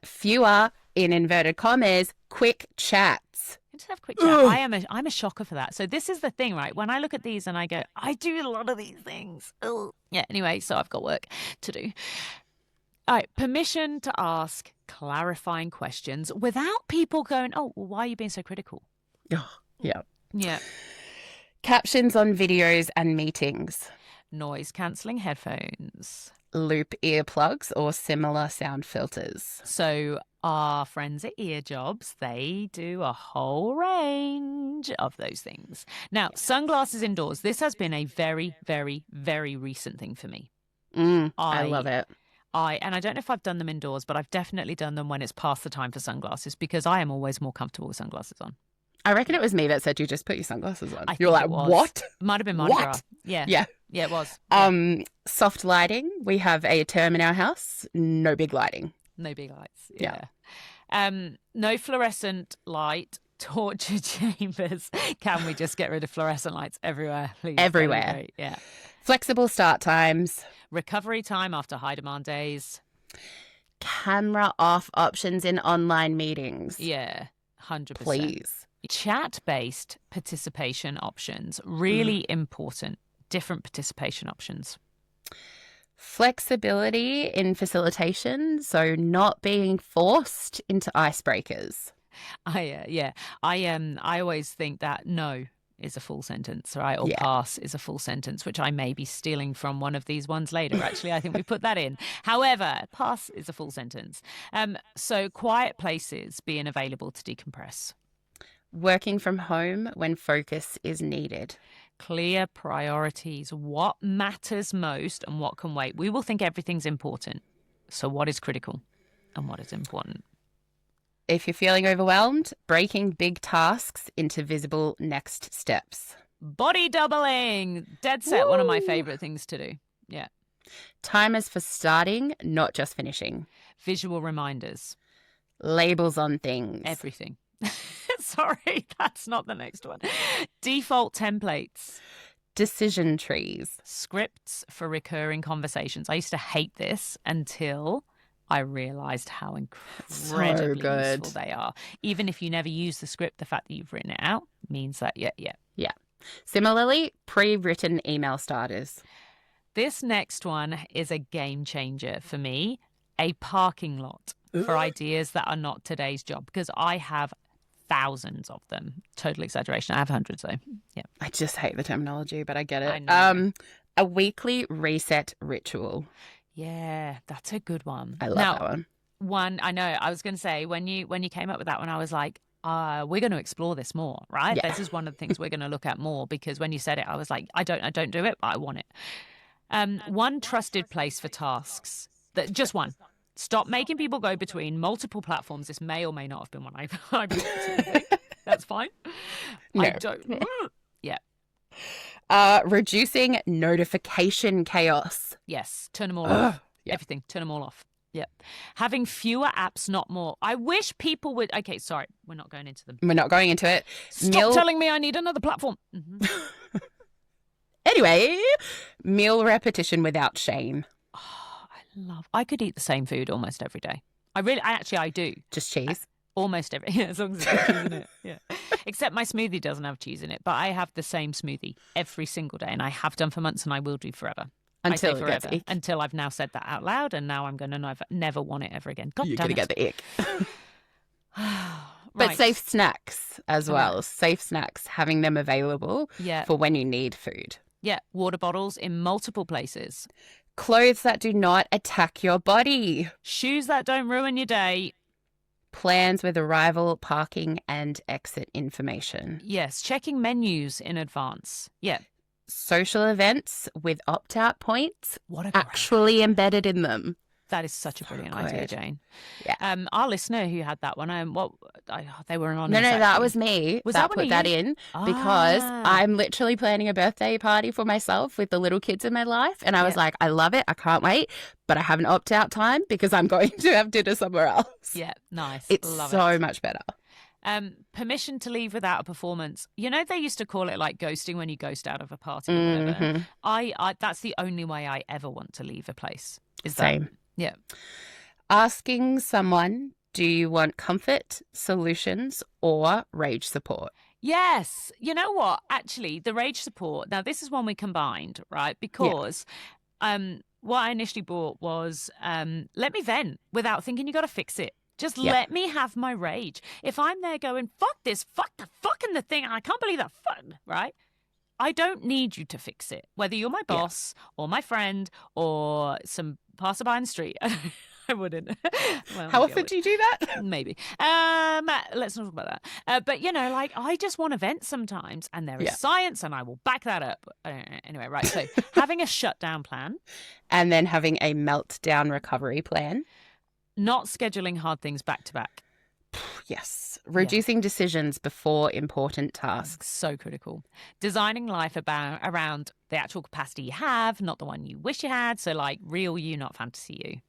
Fewer, in inverted commas, quick chats. Just have quick chat. I'm a shocker for that. So this is the thing, right? When I look at these and I go, I do a lot of these things. Ugh. Yeah, anyway, so I've got work to do. All right, permission to ask clarifying questions without people going, oh, well, why are you being so critical? Oh, yeah. Yeah. Captions on videos and meetings. Noise cancelling headphones. Loop earplugs or similar sound filters. So Our friends at Earjobs, they do a whole range of those things. Now, sunglasses indoors, this has been a very, very, very recent thing for me. I love it. And I don't know if I've done them indoors, but I've definitely done them when it's past the time for sunglasses because I am always more comfortable with sunglasses on. I reckon it was me that said you just put your sunglasses on. You're like, what? Might have been Mardi Gras. Yeah. Yeah, it was. Yeah. Soft lighting. We have a term in our house. No big lighting. No big lights. Yeah. No fluorescent light. Torture chambers. Can we just get rid of fluorescent lights everywhere, please? Everywhere. Yeah. Flexible start times. Recovery time after high demand days. Camera off options in online meetings. Yeah, 100%. Please. Chat-based participation options. Really important. Different participation options. Flexibility in facilitation, so not being forced into icebreakers. I always think that no is a full sentence, right? Or pass is a full sentence, which I may be stealing from one of these ones later. Actually, I think we put that in. However, pass is a full sentence. So quiet places being available to decompress. Working from home when focus is needed. Clear priorities. What matters most and what can wait? We will think everything's important. So what is critical and what is important? If you're feeling overwhelmed, breaking big tasks into visible next steps. Body doubling. Dead set. One of my favorite things to do. Yeah. Timers for starting, not just finishing. Visual reminders. Labels on things. Everything. Sorry, that's not the next one. Default templates. Decision trees. Scripts for recurring conversations. I used to hate this until I realised how incredibly useful they are. Even if you never use the script, the fact that you've written it out means that, yeah. Similarly, pre-written email starters. This next one is a game changer for me. A parking lot for ideas that are not today's job, because I have thousands of them. Total exaggeration. I have hundreds, though. Yeah. I just hate the terminology, but I get it. I know. A weekly reset ritual. Yeah, that's a good one. I love that one. I know. I was going to say, when you came up with that one, I was like, we're going to explore this more, right? Yeah. This is one of the things we're going to look at more, because when you said it, I was like, I don't do it, but I want it. One trusted place for tasks. Just one. Stop making people go between multiple platforms. This may or may not have been one I That's fine. No. I don't. Yeah. Reducing notification chaos. Yes. Turn them all off. Yeah. Everything. Turn them all off. Yeah. Having fewer apps, not more. I wish people would. Okay, sorry. We're not going into them. We're not going into it. Stop telling me I need another platform. Mm-hmm. Anyway, meal repetition without shame. I could eat the same food almost every day. I do. Just cheese? Almost every, as long as it's got cheese in it. Yeah. Except my smoothie doesn't have cheese in it, but I have the same smoothie every single day, and I have done for months, and I will do forever. Until it gets ick. Until I've now said that out loud, and now I'm going to never want it ever again. God You're damn going to it. get the ick. Right. But safe snacks as well. Safe snacks, having them available for when you need food. Yeah, water bottles in multiple places. Clothes that do not attack your body. Shoes that don't ruin your day. Plans with arrival, parking, and exit information. Yes, checking menus in advance. Yeah. Social events with opt-out points What actually embedded in them. That is such a brilliant idea, Jayne. Yeah. Our listener who had that one, they were anonymous. No, that was me. Was that put that in because I'm literally planning a birthday party for myself with the little kids in my life, and I was like, I love it, I can't wait, but I have an opt-out time because I'm going to have dinner somewhere else. Yeah, nice. It's so much better. Permission to leave without a performance. You know, they used to call it like ghosting when you ghost out of a party or whatever. I that's the only way I ever want to leave a place. Same. Yeah. Asking someone, do you want comfort, solutions, or rage support? Yes. You know what? Actually, the rage support, now this is one we combined, right? Because what I initially bought was let me vent without thinking you got to fix it. Just let me have my rage. If I'm there going, fuck this, fuck the fucking the thing, and I can't believe that, right? I don't need you to fix it. Whether you're my boss or my friend or some passerby in the street, I I wouldn't. Well, How often do you do that? Maybe. Let's not talk about that. But, like, I just want to vent sometimes, and there is science, and I will back that up. Anyway, right. So having a shutdown plan. And then having a meltdown recovery plan. Not scheduling hard things back to back. Yes. Reducing decisions before important tasks. So critical. Designing life around the actual capacity you have, not the one you wish you had. So, like, real you, not fantasy you.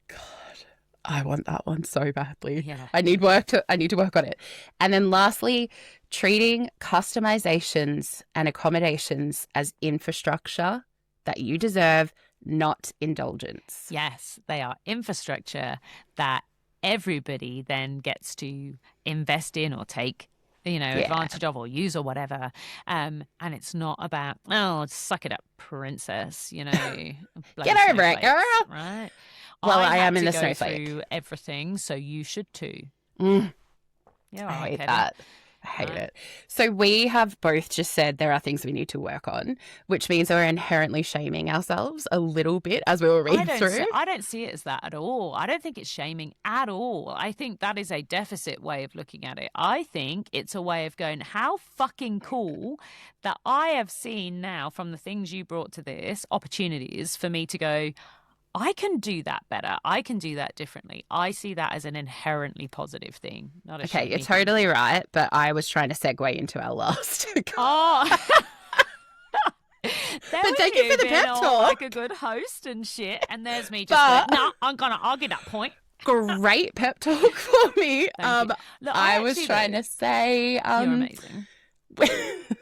God, I want that one so badly. Yeah. I need to work on it. And then lastly, treating customizations and accommodations as infrastructure that you deserve, not indulgence. Yes, they are infrastructure that everybody then gets to invest in or take, advantage of or use or whatever. And it's not about, suck it up, princess, Get over it, girl. Right? Well, I am in the snowflake. snowflake. Through everything, so you should too. Yeah, I hate that. I hate it. So we have both just said there are things we need to work on, which means we're inherently shaming ourselves a little bit as we were reading through. I don't see it as that at all. I don't think it's shaming at all. I think that is a deficit way of looking at it. I think it's a way of going, how fucking cool that I have seen now from the things you brought to this, opportunities for me to go, I can do that better. I can do that differently. I see that as an inherently positive thing. Not a Okay, you're thing. totally right, but I was trying to segue into our last. Oh. But thank you for the pep talk. Like a good host and shit. And there's me just going, no, I'm going to argue that point. Great pep talk for me. Look, I was trying to say... you're amazing.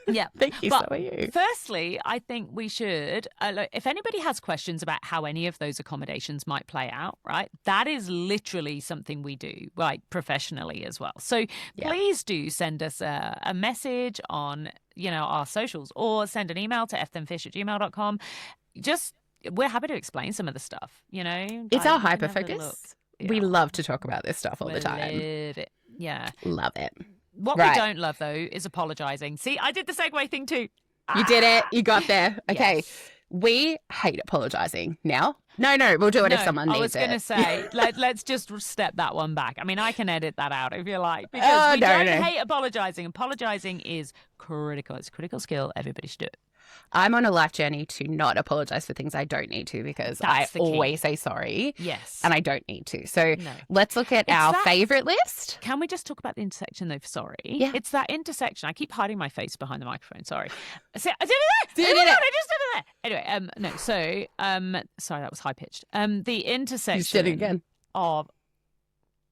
Yeah. Thank you. So are you. Firstly, I think we should, if anybody has questions about how any of those accommodations might play out, right, that is literally something we do, like professionally as well. So please do send us a message on, our socials, or send an email to fthenfish@gmail.com. We're happy to explain some of the stuff, It's our hyper focus. We love to talk about this stuff all the time. Love it. Yeah. Love it. What we don't love, though, is apologising. See, I did the segue thing too. You did it. You got there. Okay. Yes. We hate apologising now. No, we'll do it if someone needs it. I was going to say, let's just step that one back. I mean, I can edit that out if you like, because we don't hate apologising. Apologising is critical. It's a critical skill. Everybody should do it. I'm on a life journey to not apologize for things I don't need to, because I always say sorry. Yes. And I don't need to. So let's look at our favourite list. Can we just talk about the intersection, though, for sorry? Yeah. It's that intersection. I keep hiding my face behind the microphone. Sorry. See, I did it there. I just did it there. Anyway, no. So, sorry, that was high pitched. The intersection. You said it again. Of.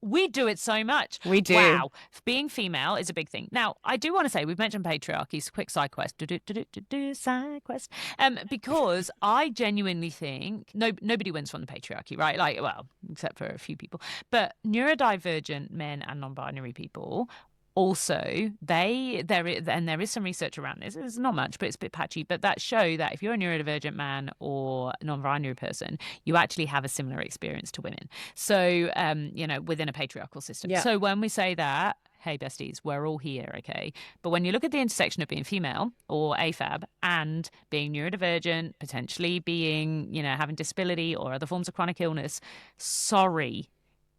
We do it so much. We do. Wow. Being female is a big thing. Now, I do want to say, we've mentioned patriarchy, quick side quest. Side quest. Because I genuinely think nobody wins from the patriarchy, right? Like, well, except for a few people. But neurodivergent men and non-binary people, also, there is some research around this. It's not much, but it's a bit patchy. But that show that if you're a neurodivergent man or non-binary person, you actually have a similar experience to women. So, within a patriarchal system. Yeah. So when we say that, hey, besties, we're all here, okay? But when you look at the intersection of being female or AFAB and being neurodivergent, potentially being, having disability or other forms of chronic illness, sorry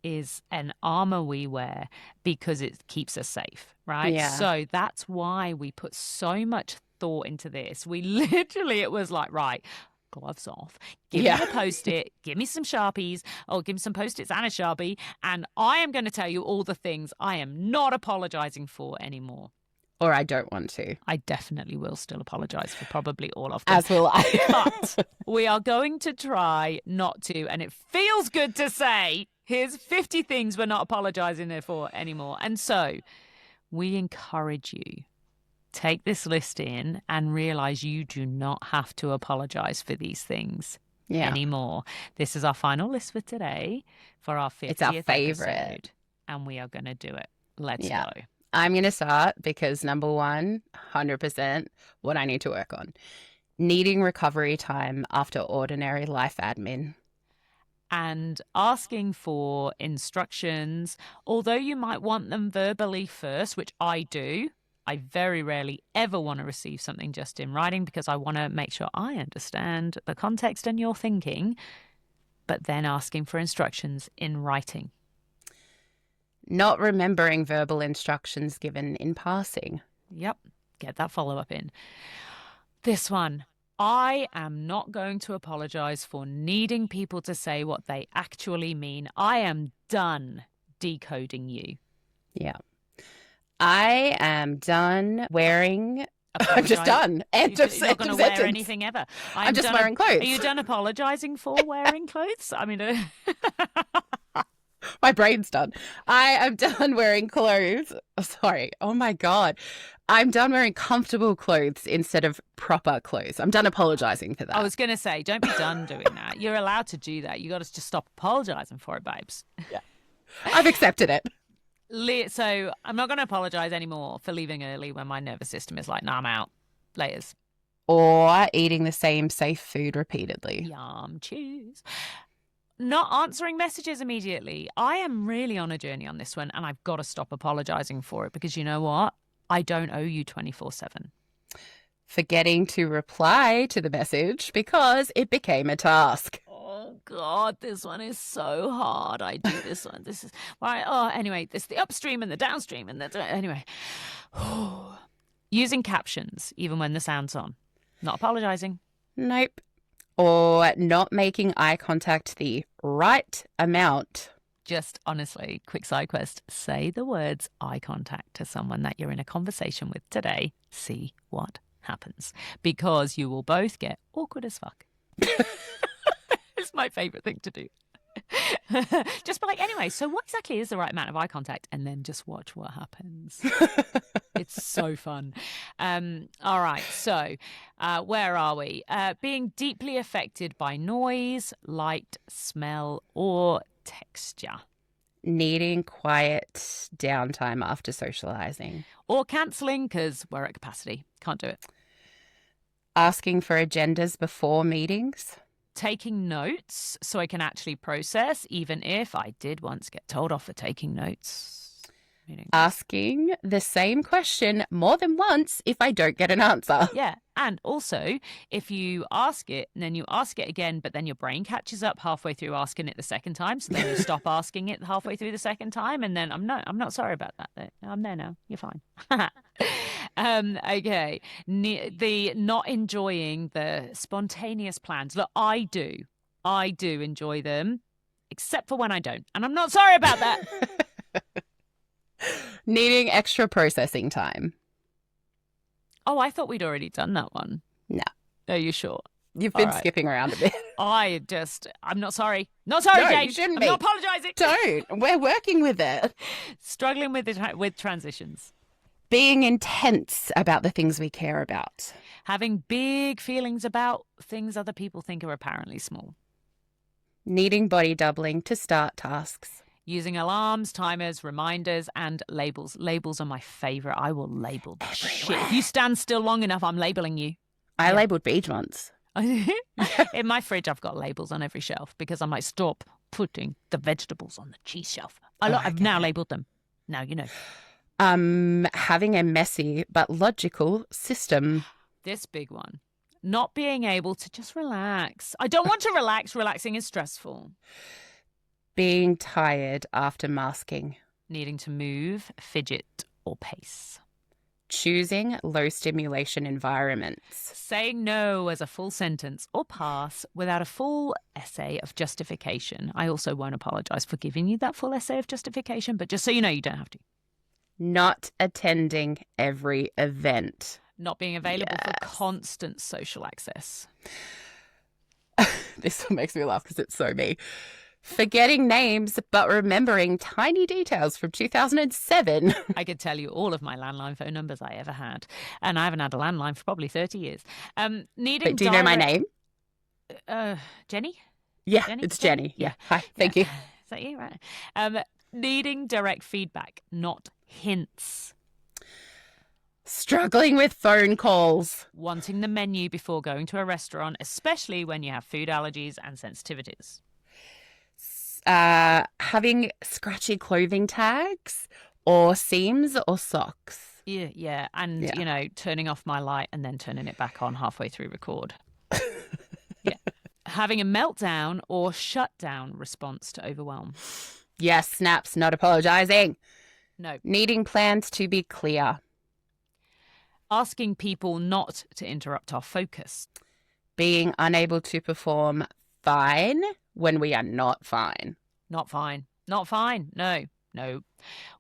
is an armour we wear because it keeps us safe, right? Yeah. So that's why we put so much thought into this. It was like, right, gloves off, give me a Post-it, give me some Sharpies, or give me some Post-its and a Sharpie, and I am going to tell you all the things I am not apologising for anymore. Or I don't want to. I definitely will still apologise for probably all of them. As will I. But we are going to try not to, and it feels good to say, here's 50 things we're not apologising for anymore. And so we encourage you, take this list in and realise you do not have to apologise for these things anymore. This is our final list for today for our 50th It's our favourite. episode, and we are going to do it. Let's go. I'm going to start because number one, 100% what I need to work on. Needing recovery time after ordinary life admin. And asking for instructions, although you might want them verbally first, which I do. I very rarely ever want to receive something just in writing because I want to make sure I understand the context and your thinking. but then asking for instructions in writing. Not remembering verbal instructions given in passing. Yep, get that follow-up in. This one. I am not going to apologize for needing people to say what they actually mean. I am done decoding you. Yeah. I am done wearing... I'm just done. End of You're not going to wear anything ever. I'm just wearing clothes. Are you done apologizing for wearing clothes? I mean... My brain's done. I am done wearing clothes. Sorry. Oh, my God. I'm done wearing comfortable clothes instead of proper clothes. I'm done apologizing for that. I was going to say, don't be done doing that. You're allowed to do that. You got to just stop apologizing for it, babes. Yeah. I've accepted it. So I'm not going to apologize anymore for leaving early when my nervous system is like, nah, I'm out. Layers. Or eating the same safe food repeatedly. Yum, cheese. Not answering messages immediately. I am really on a journey on this one, and I've got to stop apologizing for it because you know what? I don't owe you 24/7. Forgetting to reply to the message because it became a task. Oh, God, this one is so hard. I do this one. This is why. Oh, anyway, there's the upstream and the downstream. And that's anyway. Using captions, even when the sound's on. Not apologizing. Nope. Or not making eye contact the right amount. Just honestly, quick side quest, say the words eye contact to someone that you're in a conversation with today. See what happens. Because you will both get awkward as fuck. It's my favourite thing to do. Just be like, anyway, so what exactly is the right amount of eye contact? And then just watch what happens. It's so fun. All right, so where are we? Being deeply affected by noise, light, smell, or texture. Needing quiet downtime after socialising. Or cancelling because we're at capacity. Can't do it. Asking for agendas before meetings. Taking notes so I can actually process, even if I did once get told off for taking notes. Asking the same question more than once if I don't get an answer. Yeah. And also, if you ask it and then you ask it again, but then your brain catches up halfway through asking it the second time. So then you stop asking it halfway through the second time. And then I'm not sorry about that. I'm there now. You're fine. Okay. The not enjoying the spontaneous plans. Look, I do enjoy them, except for when I don't. And I'm not sorry about that. Needing extra processing time. Oh, I thought we'd already done that one. No. Are you sure? You've been skipping around a bit. I'm not sorry. Not sorry, no, Jayne. You shouldn't I'm be. not apologising. Don't. We're working with it. Struggling with transitions. Being intense about the things we care about. Having big feelings about things other people think are apparently small. Needing body doubling to start tasks. Using alarms, timers, reminders, and labels. Labels are my favourite. I will label the shit. If you stand still long enough, I'm labelling you. I labelled beige once. In my fridge, I've got labels on every shelf because I'm like, stop putting the vegetables on the cheese shelf. I've now labelled them. Now you know. Having a messy but logical system. This big one. Not being able to just relax. I don't want to relax. Relaxing is stressful. Being tired after masking. Needing to move, fidget, or pace. Choosing low stimulation environments. Saying no as a full sentence or pass without a full essay of justification. I also won't apologise for giving you that full essay of justification, but just so you know, you don't have to. Not attending every event. Not being available for constant social access. This one makes me laugh because it's so me. Forgetting names but remembering tiny details from 2007. I could tell you all of my landline phone numbers I ever had. And I haven't had a landline for probably 30 years. But do you know my name? Jenny? Yeah, Jenny? it's Jenny. Yeah. Hi, thank you. Is that you? Right. Needing direct feedback, not hints. Struggling with phone calls. Wanting the menu before going to a restaurant, especially when you have food allergies and sensitivities. Having scratchy clothing tags or seams or socks. Yeah. And, you know, turning off my light and then turning it back on halfway through record. Yeah. Having a meltdown or shutdown response to overwhelm. Yes, snaps, not apologizing. No. Needing plans to be clear. Asking people not to interrupt our focus. Being unable to perform fine when we are not fine. Not fine. Not fine. No.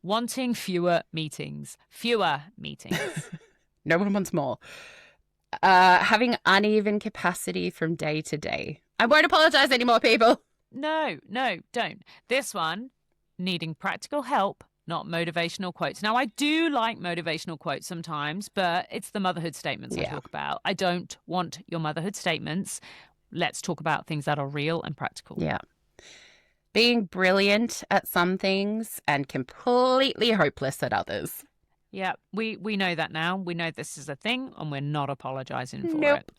Wanting fewer meetings. No one wants more. Having uneven capacity from day to day. I won't apologize anymore, people. No, don't. This one, needing practical help, not motivational quotes. Now, I do like motivational quotes sometimes, but it's the motherhood statements I talk about. I don't want your motherhood statements. Let's talk about things that are real and practical. Yeah. Being brilliant at some things and completely hopeless at others. Yeah, we know that now. We know this is a thing and we're not apologizing for it.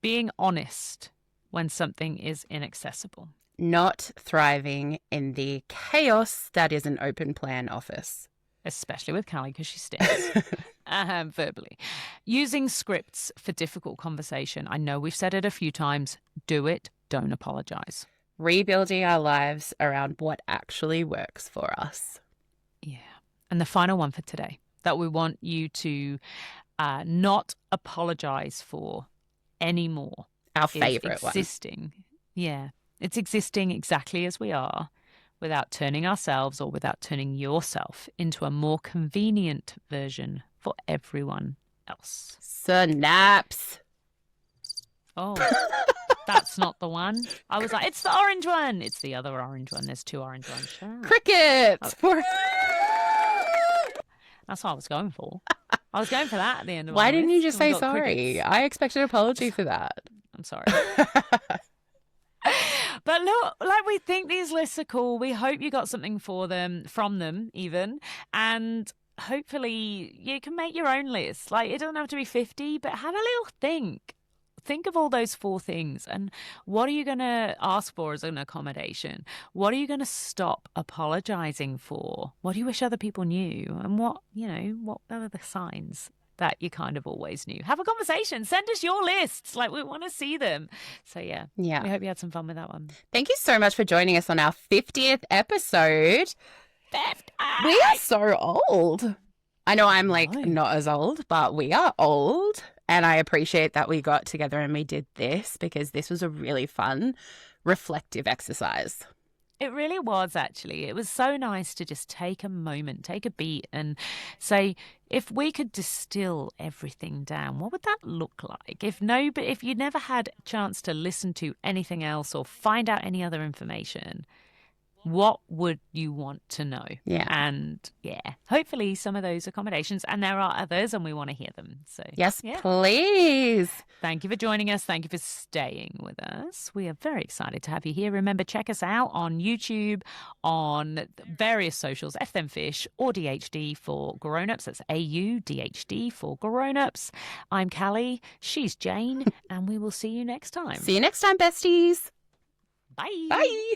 Being honest when something is inaccessible. Not thriving in the chaos that is an open plan office. Especially with Callie because she stinks verbally. Using scripts for difficult conversation. I know we've said it a few times. Do it. Don't apologize. Rebuilding our lives around what actually works for us. Yeah. And the final one for today that we want you to not apologize for anymore. Our favorite one. Yeah. It's existing exactly as we are without turning ourselves or without turning yourself into a more convenient version for everyone else. Snaps. Oh, that's not the one. I was like, it's the orange one. It's the other orange one. There's two orange ones. Sure. Cricket. That's what I was going for. I was going for that at the end of Why didn't you just say sorry? Crickets. I expected an apology for that. I'm sorry. But look, like we think these lists are cool. We hope you got something from them even. And hopefully you can make your own list. Like it doesn't have to be 50, but have a little think. Think of all those 4 things and what are you going to ask for as an accommodation? What are you going to stop apologizing for? What do you wish other people knew? And what are the signs that you kind of always knew? Have a conversation. Send us your lists. Like we want to see them. So yeah. We hope you had some fun with that one. Thank you so much for joining us on our 50th episode. 50. We are so old. I know I'm not as old, but we are old. And I appreciate that we got together and we did this because this was a really fun, reflective exercise. It really was, actually. It was so nice to just take a moment, take a beat and say, if we could distill everything down, what would that look like? If you never had a chance to listen to anything else or find out any other information, what would you want to know? Yeah. And hopefully some of those accommodations, and there are others and we want to hear them. So yes, please. Thank you for joining us. Thank you for staying with us. We are very excited to have you here. Remember, check us out on YouTube, on various socials, FThenFish, AuDHD for Grownups. That's AuDHD for Grownups. I'm Callie. She's Jayne. And we will see you next time. See you next time, besties. Bye. Bye.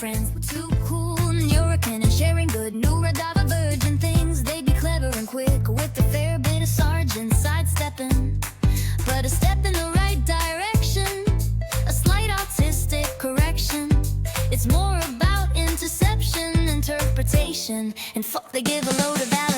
Friends, we're too cool, Neurocan and sharing good neurodivergent things. They be clever and quick with a fair bit of sergeant sidestepping, but a step in the right direction, a slight autistic correction. It's more about interception, interpretation, and fuck they give a load of validation.